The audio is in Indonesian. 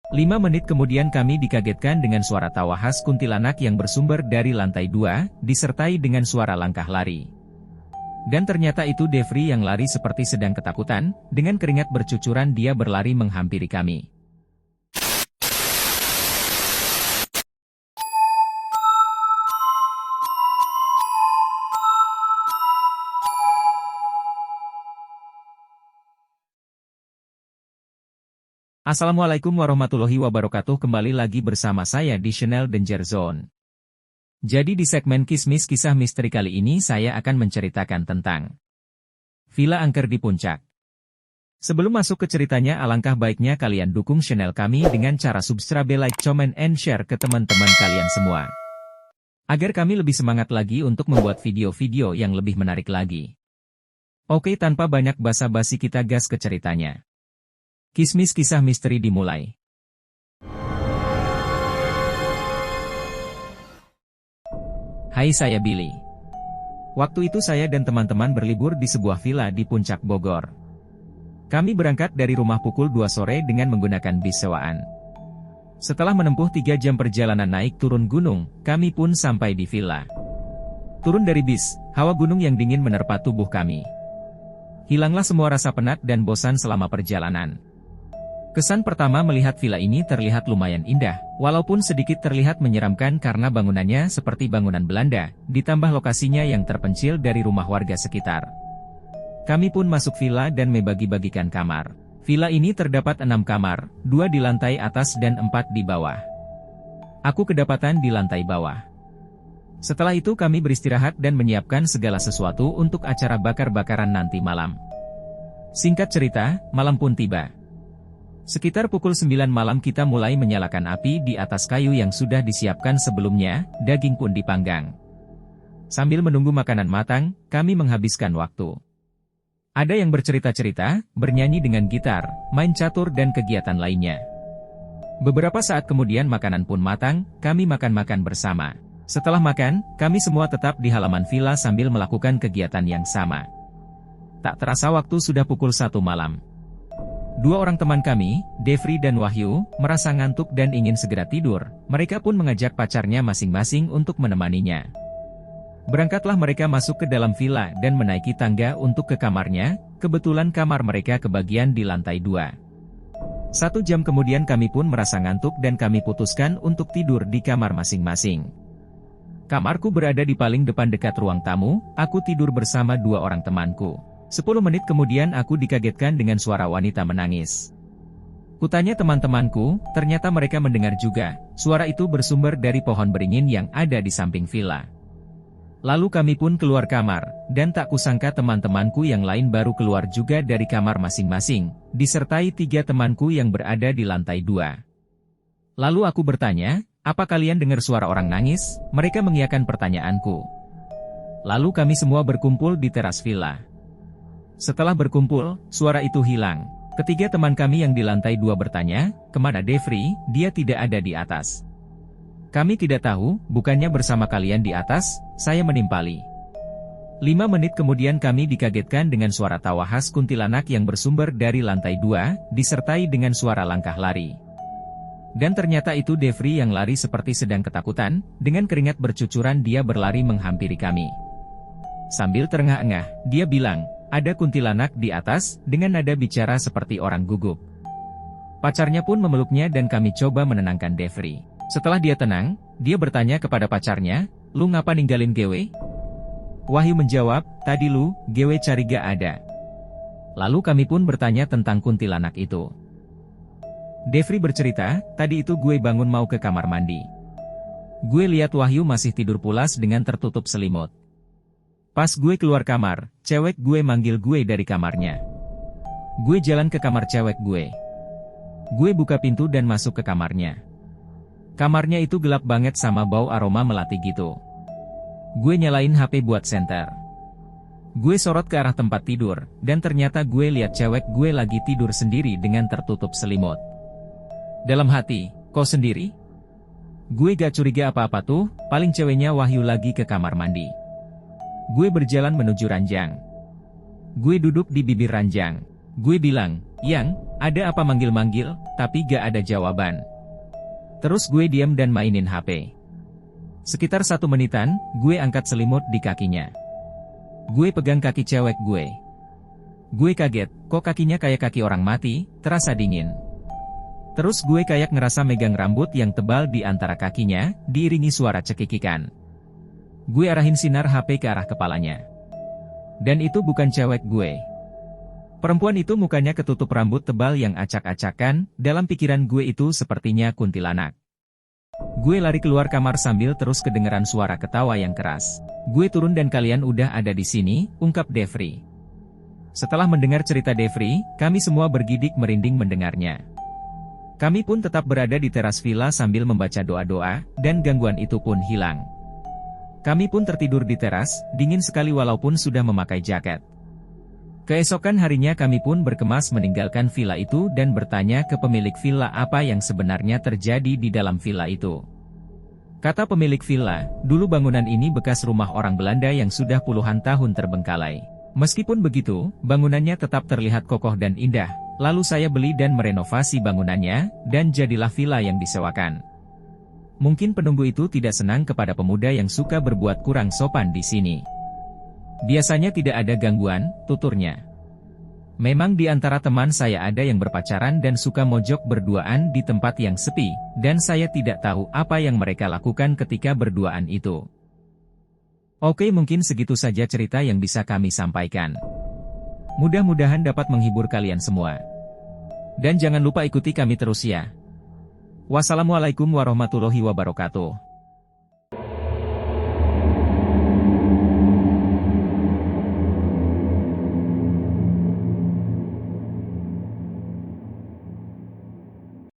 5 menit kemudian kami dikagetkan dengan suara tawa khas kuntilanak yang bersumber dari lantai 2, disertai dengan suara langkah lari. Dan ternyata itu Devri yang lari seperti sedang ketakutan, dengan keringat bercucuran dia berlari menghampiri kami. Assalamualaikum warahmatullahi wabarakatuh, kembali lagi bersama saya di channel Danger Zone. Jadi di segmen Kismis Kisah Misteri kali ini saya akan menceritakan tentang Villa Angker di Puncak. Sebelum masuk ke ceritanya, alangkah baiknya kalian dukung channel kami dengan cara subscribe, like, comment, and share ke teman-teman kalian semua. Agar kami lebih semangat lagi untuk membuat video-video yang lebih menarik lagi. Oke, tanpa banyak basa-basi kita gas ke ceritanya. Kismis Kisah Misteri dimulai. Hai, saya Billy. Waktu itu saya dan teman-teman berlibur di sebuah villa di Puncak Bogor. Kami berangkat dari rumah pukul 2 sore dengan menggunakan bis sewaan. Setelah menempuh 3 jam perjalanan naik turun gunung, kami pun sampai di villa. Turun dari bis, hawa gunung yang dingin menerpa tubuh kami. Hilanglah semua rasa penat dan bosan selama perjalanan. Kesan pertama melihat villa ini terlihat lumayan indah, walaupun sedikit terlihat menyeramkan karena bangunannya seperti bangunan Belanda, ditambah lokasinya yang terpencil dari rumah warga sekitar. Kami pun masuk villa dan membagi-bagikan kamar. Villa ini terdapat 6 kamar, 2 di lantai atas dan 4 di bawah. Aku kedapatan di lantai bawah. Setelah itu kami beristirahat dan menyiapkan segala sesuatu untuk acara bakar-bakaran nanti malam. Singkat cerita, malam pun tiba. Sekitar pukul 9 malam kita mulai menyalakan api di atas kayu yang sudah disiapkan sebelumnya, daging pun dipanggang. Sambil menunggu makanan matang, kami menghabiskan waktu. Ada yang bercerita-cerita, bernyanyi dengan gitar, main catur dan kegiatan lainnya. Beberapa saat kemudian makanan pun matang, kami makan-makan bersama. Setelah makan, kami semua tetap di halaman villa sambil melakukan kegiatan yang sama. Tak terasa waktu sudah pukul 1 malam. 2 orang teman kami, Devri dan Wahyu, merasa ngantuk dan ingin segera tidur. Mereka pun mengajak pacarnya masing-masing untuk menemaninya. Berangkatlah mereka masuk ke dalam villa dan menaiki tangga untuk ke kamarnya. Kebetulan kamar mereka kebagian di lantai 2. 1 jam kemudian kami pun merasa ngantuk dan kami putuskan untuk tidur di kamar masing-masing. Kamarku berada di paling depan dekat ruang tamu, aku tidur bersama 2 orang temanku. 10 menit kemudian aku dikagetkan dengan suara wanita menangis. Kutanya teman-temanku, ternyata mereka mendengar juga. Suara itu bersumber dari pohon beringin yang ada di samping villa. Lalu kami pun keluar kamar, dan tak kusangka teman-temanku yang lain baru keluar juga dari kamar masing-masing, disertai 3 temanku yang berada di lantai 2. Lalu aku bertanya, apa kalian dengar suara orang nangis? Mereka mengiyakan pertanyaanku. Lalu kami semua berkumpul di teras villa. Setelah berkumpul, suara itu hilang. Ketiga teman kami yang di lantai 2 bertanya, kemana Devri? Dia tidak ada di atas. Kami tidak tahu, bukannya bersama kalian di atas? Saya menimpali. 5 menit kemudian kami dikagetkan dengan suara tawa khas kuntilanak yang bersumber dari lantai 2, disertai dengan suara langkah lari. Dan ternyata itu Devri yang lari seperti sedang ketakutan, dengan keringat bercucuran dia berlari menghampiri kami. Sambil terengah-engah, dia bilang, ada kuntilanak di atas, dengan nada bicara seperti orang gugup. Pacarnya pun memeluknya dan kami coba menenangkan Devri. Setelah dia tenang, dia bertanya kepada pacarnya, lu ngapa ninggalin Gewe? Wahyu menjawab, tadi lu, Gewe cari gak ada. Lalu kami pun bertanya tentang kuntilanak itu. Devri bercerita, tadi itu gue bangun mau ke kamar mandi. Gue lihat Wahyu masih tidur pulas dengan tertutup selimut. Pas gue keluar kamar, cewek gue manggil gue dari kamarnya. Gue jalan ke kamar cewek gue. Gue buka pintu dan masuk ke kamarnya. Kamarnya itu gelap banget sama bau aroma melati gitu. Gue nyalain HP buat senter. Gue sorot ke arah tempat tidur, dan ternyata gue lihat cewek gue lagi tidur sendiri dengan tertutup selimut. Dalam hati, kok sendiri? Gue gak curiga apa-apa tuh, paling ceweknya Wahyu lagi ke kamar mandi. Gue berjalan menuju ranjang. Gue duduk di bibir ranjang. Gue bilang, Yang, ada apa manggil-manggil? tapi gak ada jawaban. Terus gue diam dan mainin HP. Sekitar 1 menitan, gue angkat selimut di kakinya. Gue pegang kaki cewek gue. Gue kaget, kok kakinya kayak kaki orang mati, terasa dingin. Terus gue kayak ngerasa megang rambut yang tebal di antara kakinya, diiringi suara cekikikan. Gue arahin sinar HP ke arah kepalanya. Dan itu bukan cewek gue. Perempuan itu mukanya ketutup rambut tebal yang acak-acakan, dalam pikiran gue itu sepertinya kuntilanak. Gue lari keluar kamar sambil terus kedengeran suara ketawa yang keras. Gue turun dan kalian udah ada di sini, ungkap Devri. Setelah mendengar cerita Devri, kami semua bergidik merinding mendengarnya. Kami pun tetap berada di teras villa sambil membaca doa-doa, dan gangguan itu pun hilang. Kami pun tertidur di teras, dingin sekali walaupun sudah memakai jaket. Keesokan harinya kami pun berkemas meninggalkan villa itu dan bertanya ke pemilik villa apa yang sebenarnya terjadi di dalam villa itu. Kata pemilik villa, dulu bangunan ini bekas rumah orang Belanda yang sudah puluhan tahun terbengkalai. Meskipun begitu, bangunannya tetap terlihat kokoh dan indah, lalu saya beli dan merenovasi bangunannya, dan jadilah villa yang disewakan. Mungkin penunggu itu tidak senang kepada pemuda yang suka berbuat kurang sopan di sini. Biasanya tidak ada gangguan, tuturnya. Memang di antara teman saya ada yang berpacaran dan suka mojok berduaan di tempat yang sepi, dan saya tidak tahu apa yang mereka lakukan ketika berduaan itu. Oke, mungkin segitu saja cerita yang bisa kami sampaikan. Mudah-mudahan dapat menghibur kalian semua. Dan jangan lupa ikuti kami terus ya. Wassalamualaikum warahmatullahi wabarakatuh.